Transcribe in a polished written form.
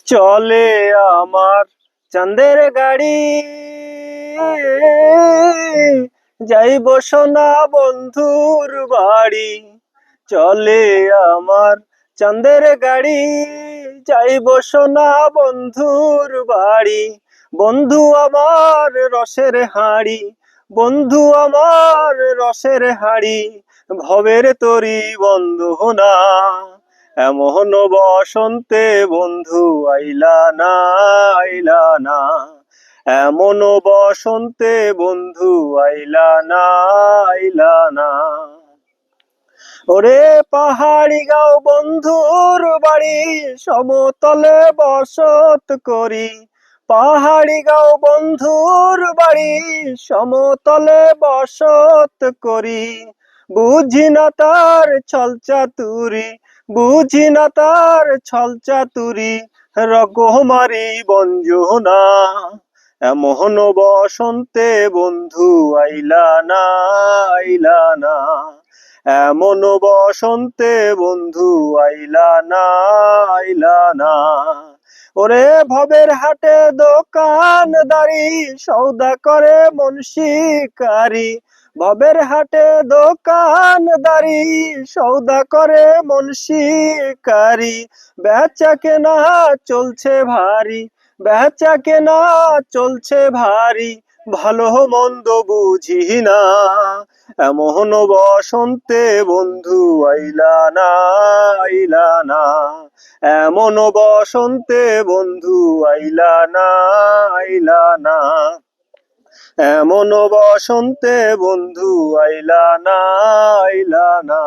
চলে আমার চাঁদের গাড়ি, যাইব সোনা বন্ধুর বাড়ি। চলে আমার চাঁদের গাড়ি, যাইব সোনা বন্ধুর বাড়ি। বন্ধু আমার রসের হাঁড়ি, বন্ধু আমার রসের হাঁড়ি, ভবের তরি বন্ধু না। এমন বসন্তে বন্ধু আইলা না, আইলা না। এমন বসন্তে বন্ধু আইলা না, আইলা না। ওরে পাহাড়ি গাঁও বন্ধুর বাড়ি, সমতলে বসত করি। পাহাড়ি গাঁও বন্ধুর বাড়ি, সমতলে বসত করি। বুঝি না তার ছল চাতুরি, বুঝি না তার ছল চাতুরি, রকমারি বঞ্জনা। এমন বসন্তে বন্ধু আইলা না, আইলা না। এমন বসন্তে বন্ধু আইলা না, আইলা না। ওরে ভবের হাটে দোকানদারি, সৌদা করে মন শিকারি। ভবের হাটে দোকানদারি, সৌদা করে মন শিকারি। বেচা কেনা চলছে ভারী, বেচা কেনা চলছে ভারী, ভালো মন্দ বুঝি না। এমন বসন্তে বন্ধু আইলা না, আইলা না। এমন বসন্তে বন্ধু আইলা না, আইলা না। এমন বসন্তে বন্ধু আইলা না, আইলা না।